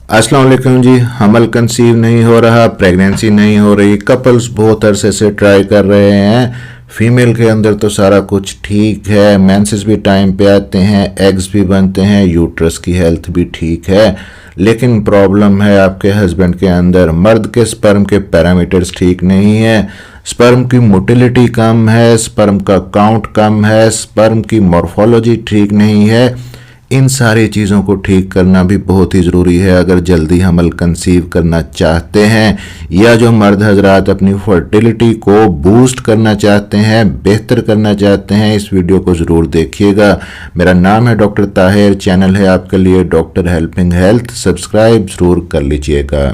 अस्सलाम वालेकुम जी। हमल कंसीव नहीं हो रहा, प्रेगनेंसी नहीं हो रही, कपल्स बहुत अरसे से ट्राई कर रहे हैं। फीमेल के अंदर तो सारा कुछ ठीक है, मेंसेस भी टाइम पे आते हैं, एग्स भी बनते हैं, यूट्रस की हेल्थ भी ठीक है, लेकिन प्रॉब्लम है आपके हस्बैंड के अंदर। मर्द के स्पर्म के पैरामीटर्स ठीक नहीं है, स्पर्म की मोटिलिटी कम है, स्पर्म का काउंट कम है, स्पर्म की मॉर्फोलॉजी ठीक नहीं है। इन सारी चीज़ों को ठीक करना भी बहुत ही ज़रूरी है अगर जल्दी हमल कंसीव करना चाहते हैं, या जो मर्द हजरात अपनी फर्टिलिटी को बूस्ट करना चाहते हैं, बेहतर करना चाहते हैं। इस वीडियो को ज़रूर देखिएगा। मेरा नाम है डॉक्टर ताहिर, चैनल है आपके लिए डॉक्टर हेल्पिंग हेल्थ, सब्सक्राइब ज़रूर कर लीजिएगा।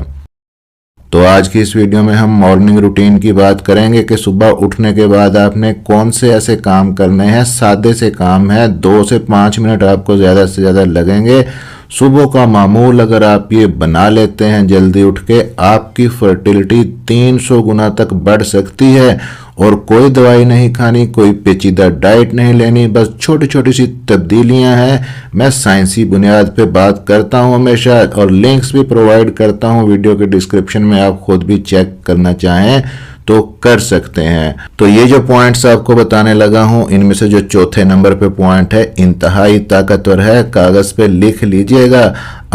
तो आज की इस वीडियो में हम मॉर्निंग रूटीन की बात करेंगे कि सुबह उठने के बाद आपने कौन से ऐसे काम करने हैं। सादे से काम है, 2 से 5 मिनट आपको ज़्यादा से ज़्यादा लगेंगे। सुबह का मामूल अगर आप ये बना लेते हैं जल्दी उठ के, आपकी फर्टिलिटी 300 गुना तक बढ़ सकती है। और कोई दवाई नहीं खानी, कोई पेचीदा डाइट नहीं लेनी, बस छोटी छोटी सी तब्दीलियां हैं। मैं साइंसी बुनियाद पे बात करता हूं हमेशा, और लिंक्स भी प्रोवाइड करता हूं वीडियो के डिस्क्रिप्शन में, आप खुद भी चेक करना चाहें तो कर सकते हैं। तो ये जो पॉइंट्स आपको बताने लगा हूं, इनमें से जो चौथे नंबर पे पॉइंट है इंतहाई ताकतवर है, कागज पे लिख लीजिएगा,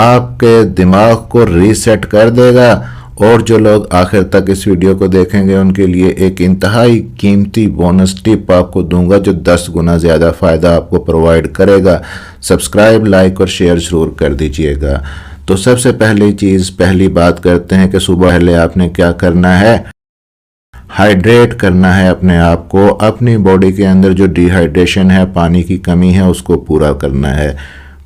आपके दिमाग को रीसेट कर देगा। और जो लोग आखिर तक इस वीडियो को देखेंगे उनके लिए एक इंतहाई कीमती बोनस टिप आपको दूंगा जो 10 गुना ज़्यादा फ़ायदा आपको प्रोवाइड करेगा। सब्सक्राइब, लाइक और शेयर ज़रूर कर दीजिएगा। तो सबसे पहली बात करते हैं कि सुबह पहले आपने क्या करना है। हाइड्रेट करना है अपने आप को, अपनी बॉडी के अंदर जो डिहाइड्रेशन है, पानी की कमी है, उसको पूरा करना है।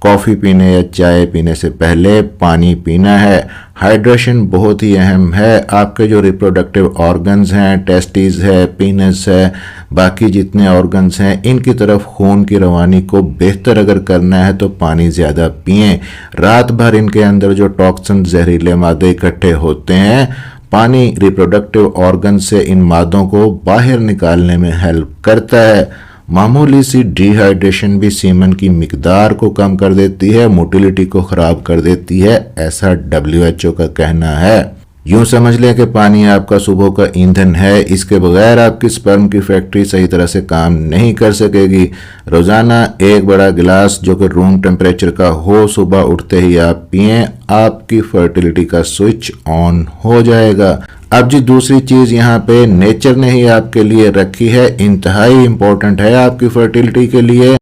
कॉफ़ी पीने या चाय पीने से पहले पानी पीना है। हाइड्रेशन बहुत ही अहम है। आपके जो रिप्रोडक्टिव ऑर्गन्स हैं, टेस्टिस है, पीनस है, बाकी जितने ऑर्गन्स हैं, इनकी तरफ खून की रवानी को बेहतर अगर करना है तो पानी ज़्यादा पिएं। रात भर इनके अंदर जो टॉक्सिन, जहरीले मादे इकट्ठे होते हैं, पानी रिप्रोडक्टिव ऑर्गन से इन मादों को बाहर निकालने में हेल्प करता है। मामूली सी डिहाइड्रेशन भी सीमन की मिकदार को कम कर देती है, मोटिलिटी को ख़राब कर देती है, ऐसा WHO का कहना है। यूं समझ लें कि पानी आपका सुबह का ईंधन है, इसके बगैर आपकी स्पर्म की फैक्ट्री सही तरह से काम नहीं कर सकेगी। रोज़ाना एक बड़ा गिलास जो कि रूम टेम्परेचर का हो, सुबह उठते ही आप पिएं, आपकी फर्टिलिटी का स्विच ऑन हो जाएगा। अब जी दूसरी चीज़ यहाँ पे नेचर ने ही आपके लिए रखी है, इंतहाई इम्पोर्टेंट है आपकी फर्टिलिटी के लिए,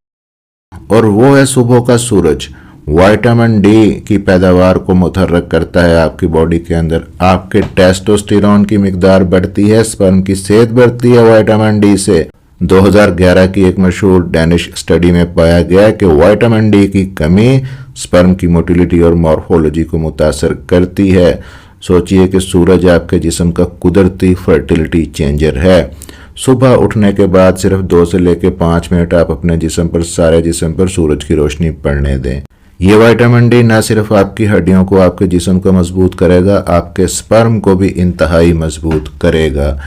और वो है सुबह का सूरज। विटामिन डी की पैदावार को मुतहर्रिक करता है आपकी बॉडी के अंदर, आपके टेस्टोस्टेरोन की मिकदार बढ़ती है, स्पर्म की सेहत बढ़ती है विटामिन डी से। 2011 की एक मशहूर डैनिश स्टडी में पाया गया कि विटामिन डी की कमी स्पर्म की मोटिलिटी और मॉर्फोलॉजी को मुतासर करती है। सोचिए कि सूरज आपके जिस्म का कुदरती फर्टिलिटी चेंजर है। सुबह उठने के बाद सिर्फ 2 से लेकर 5 मिनट आप अपने जिस्म पर, सारे जिस्म पर सूरज की रोशनी पड़ने दें। ये विटामिन डी ना सिर्फ आपकी हड्डियों को, आपके जिस्म को मजबूत करेगा, आपके स्पर्म को भी इंतहाई मजबूत करेगा।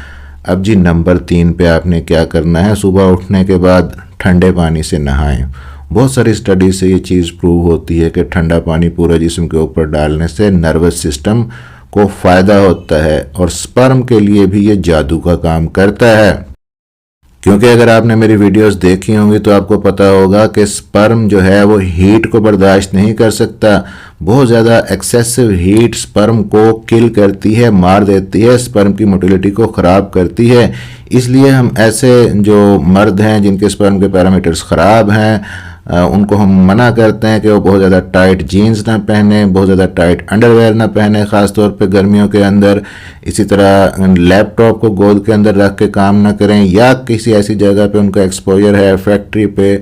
अब जी नंबर 3 पे आपने क्या करना है। सुबह उठने के बाद ठंडे पानी से नहाएं। बहुत सारी स्टडी से ये चीज़ प्रूव होती है कि ठंडा पानी पूरे जिस्म के ऊपर डालने से नर्वस सिस्टम को फ़ायदा होता है, और स्पर्म के लिए भी ये जादू का काम करता है। क्योंकि अगर आपने मेरी वीडियोस देखी होंगी तो आपको पता होगा कि स्पर्म जो है वो हीट को बर्दाश्त नहीं कर सकता। बहुत ज़्यादा एक्सेसिव हीट स्पर्म को किल करती है, मार देती है, स्पर्म की मोटिलिटी को ख़राब करती है। इसलिए हम ऐसे जो मर्द हैं जिनके स्पर्म के पैरामीटर्स ख़राब हैं, उनको हम मना करते हैं कि वो बहुत ज़्यादा टाइट जीन्स ना पहने, बहुत ज़्यादा टाइट अंडरवेयर ना पहने, ख़ास तौर पे गर्मियों के अंदर। इसी तरह लैपटॉप को गोद के अंदर रख के काम ना करें, या किसी ऐसी जगह पे उनका एक्सपोजर है, फैक्ट्री पे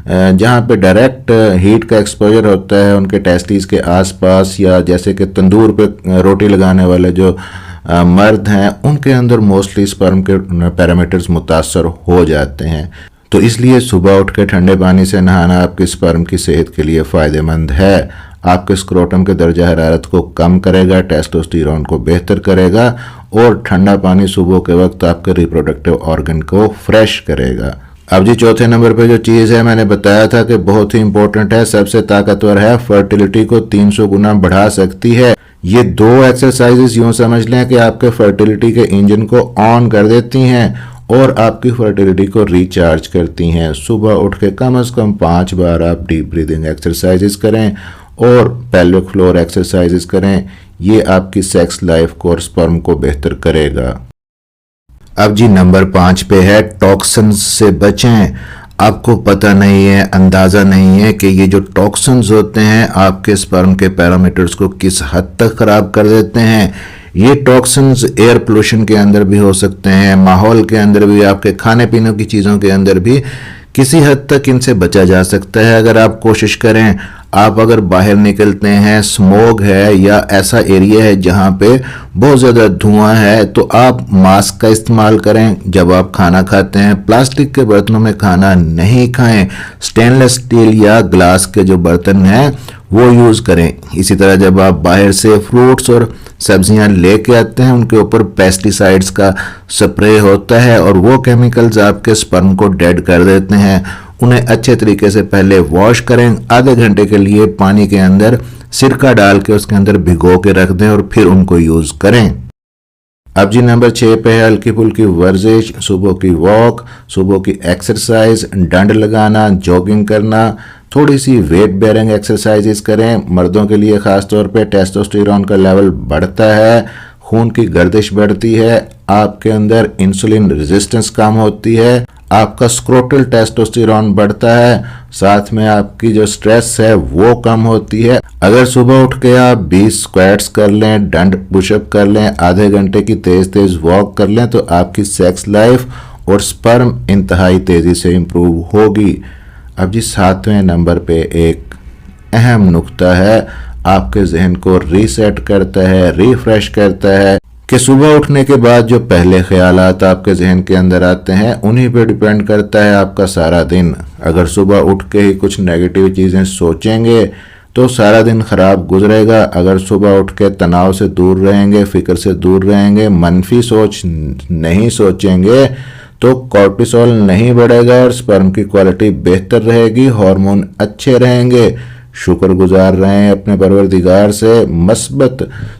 जहाँ पे डायरेक्ट हीट का एक्सपोजर होता है उनके टेस्टिस के आसपास, या जैसे कि तंदूर पे रोटी लगाने वाले जो मर्द हैं, उनके अंदर मोस्टली स्पर्म के पैरामीटर्स मुतासर हो जाते हैं। तो इसलिए सुबह उठ के ठंडे पानी से नहाना आपकी स्पर्म की सेहत के लिए फ़ायदेमंद है। आपके स्क्रोटम के दर्जा हरारत को कम करेगा, टेस्टोस्टेरोन को बेहतर करेगा, और ठंडा पानी सुबह के वक्त आपके रिप्रोडक्टिव ऑर्गन को फ्रेश करेगा। अब जी चौथे नंबर पे जो चीज़ है मैंने बताया था कि बहुत ही इंपॉर्टेंट है, सबसे ताकतवर है, फर्टिलिटी को 300 गुना बढ़ा सकती है। ये 2 एक्सरसाइजेस यूं समझ लें कि आपके फर्टिलिटी के इंजन को ऑन कर देती हैं और आपकी फर्टिलिटी को रिचार्ज करती हैं। सुबह उठ के कम से कम 5 बार आप डीप ब्रीदिंग एक्सरसाइजेस करें और पेल्विक फ्लोर एक्सरसाइजेस करें। ये आपकी सेक्स लाइफ को और स्पर्म को बेहतर करेगा। अब जी नंबर 5 पे है टॉक्सिन्स से बचें। आपको पता नहीं है, अंदाज़ा नहीं है कि ये जो टॉक्सिन्स होते हैं आपके स्पर्म के पैरामीटर्स को किस हद तक ख़राब कर देते हैं। ये टॉक्सिन्स एयर पोल्यूशन के अंदर भी हो सकते हैं, माहौल के अंदर भी, आपके खाने पीने की चीज़ों के अंदर भी किसी हद तक इनसे बचा जा सकता है अगर आप कोशिश करें। आप अगर बाहर निकलते हैं, स्मोग है या ऐसा एरिया है जहाँ पे बहुत ज़्यादा धुआं है, तो आप मास्क का इस्तेमाल करें जब आप खाना खाते हैं। प्लास्टिक के बर्तनों में खाना नहीं खाएं। स्टेनलेस स्टील या ग्लास के जो बर्तन हैं वो यूज़ करें। इसी तरह जब आप बाहर से फ्रूट्स और सब्जियां लेके आते हैं उनके ऊपर पेस्टिसाइड्स का स्प्रे होता है और वो केमिकल्स आपके स्पर्म को डेड कर देते हैं। उन्हें अच्छे तरीके से पहले वॉश करें, आधे घंटे के लिए पानी के अंदर सिरका डाल के उसके अंदर भिगो के रख दें और फिर उनको यूज़ करें। अब जी नंबर 6 पे है हल्की फुल्की वर्जिश, सुबह की वॉक, सुबह की एक्सरसाइज, डंड लगाना, जॉगिंग करना, थोड़ी सी वेट बेयरिंग एक्सरसाइजेस करें। मर्दों के लिए ख़ास तौर पे टेस्टोस्टेरोन का लेवल बढ़ता है, खून की गर्दिश बढ़ती है, आपके अंदर इंसुलिन रेजिस्टेंस कम होती है, आपका स्क्रोटल टेस्टोस्टेरोन बढ़ता है, साथ में आपकी जो स्ट्रेस है वो कम होती है। अगर सुबह उठ के आप 20 स्क्वाट्स कर लें, डंड पुशअप कर लें, आधे घंटे की तेज तेज वॉक कर लें, तो आपकी सेक्स लाइफ और स्पर्म इंतहाई तेज़ी से इम्प्रूव होगी। अब जी 7वें नंबर पे एक अहम नुक्ता है, आपके जहन को रीसेट करता है, रिफ्रेश करता है कि सुबह उठने के बाद जो पहले ख्यालात आपके जहन के अंदर आते हैं उन्हीं पे डिपेंड करता है आपका सारा दिन। अगर सुबह उठ के ही कुछ नेगेटिव चीज़ें सोचेंगे तो सारा दिन ख़राब गुजरेगा। अगर सुबह उठ के तनाव से दूर रहेंगे, फिक्र से दूर रहेंगे, मनफी सोच नहीं सोचेंगे तो कॉर्टिसोल नहीं बढ़ेगा और स्पर्म की क्वालिटी बेहतर रहेगी, हार्मोन अच्छे रहेंगे। शुक्रगुजार रहें अपने परवरदिगार से, मस्बत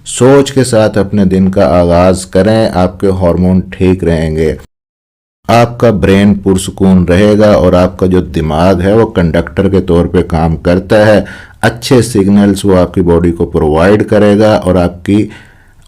सोच के साथ अपने दिन का आगाज करें, आपके हार्मोन ठीक रहेंगे, आपका ब्रेन पुरसुकून रहेगा और आपका जो दिमाग है वो कंडक्टर के तौर पे काम करता है। अच्छे सिग्नल्स वो आपकी बॉडी को प्रोवाइड करेगा और आपकी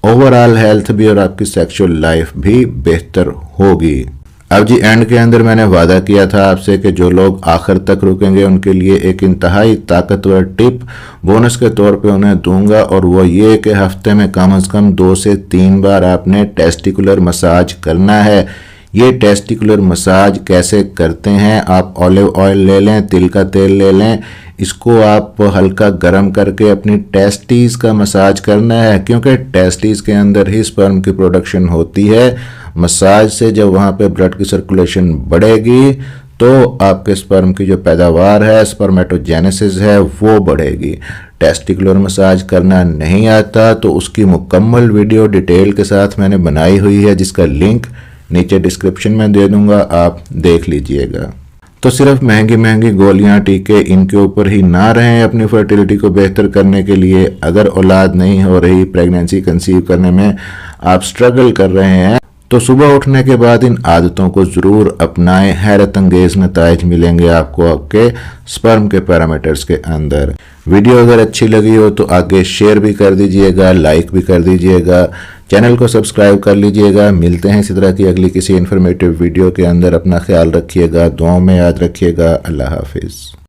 ओवरऑल हेल्थ भी और आपकी सेक्सुअल लाइफ भी बेहतर होगी। अब जी एंड के अंदर मैंने वादा किया था आपसे कि जो लोग आखिर तक रुकेंगे उनके लिए एक इंतहाई ताकतवर टिप बोनस के तौर पे उन्हें दूंगा, और वो ये कि हफ्ते में कम से कम 2 से 3 बार आपने टेस्टिकुलर मसाज करना है। ये टेस्टिकुलर मसाज कैसे करते हैं, आप ऑलिव ऑयल ले लें, तिल का तेल ले लें, इसको आप हल्का गर्म करके अपनी टेस्टीज़ का मसाज करना है, क्योंकि टेस्टीज़ के अंदर ही स्पर्म की प्रोडक्शन होती है। मसाज से जब वहाँ पे ब्लड की सर्कुलेशन बढ़ेगी तो आपके स्पर्म की जो पैदावार है, स्पर्मेटोजेनेसिस है, वो बढ़ेगी। टेस्टिकुलर मसाज करना नहीं आता तो उसकी मुकम्मल वीडियो डिटेल के साथ मैंने बनाई हुई है, जिसका लिंक नीचे डिस्क्रिप्शन में दे दूंगा, आप देख लीजिएगा। तो सिर्फ महंगी महंगी गोलियां, टीके, इनके ऊपर ही ना रहें अपनी फर्टिलिटी को बेहतर करने के लिए। अगर औलाद नहीं हो रही, प्रेगनेंसी कंसीव करने में आप स्ट्रगल कर रहे हैं, तो सुबह उठने के बाद इन आदतों को ज़रूर अपनाएं। हैरत अंगेज नताइज मिलेंगे आपको आपके स्पर्म के पैरामीटर्स के अंदर। वीडियो अगर अच्छी लगी हो तो आगे शेयर भी कर दीजिएगा, लाइक भी कर दीजिएगा, चैनल को सब्सक्राइब कर लीजिएगा। मिलते हैं इसी तरह की अगली किसी इन्फॉर्मेटिव वीडियो के अंदर। अपना ख्याल रखिएगा, दुआओं में याद रखिएगा। अल्लाह हाफिज़।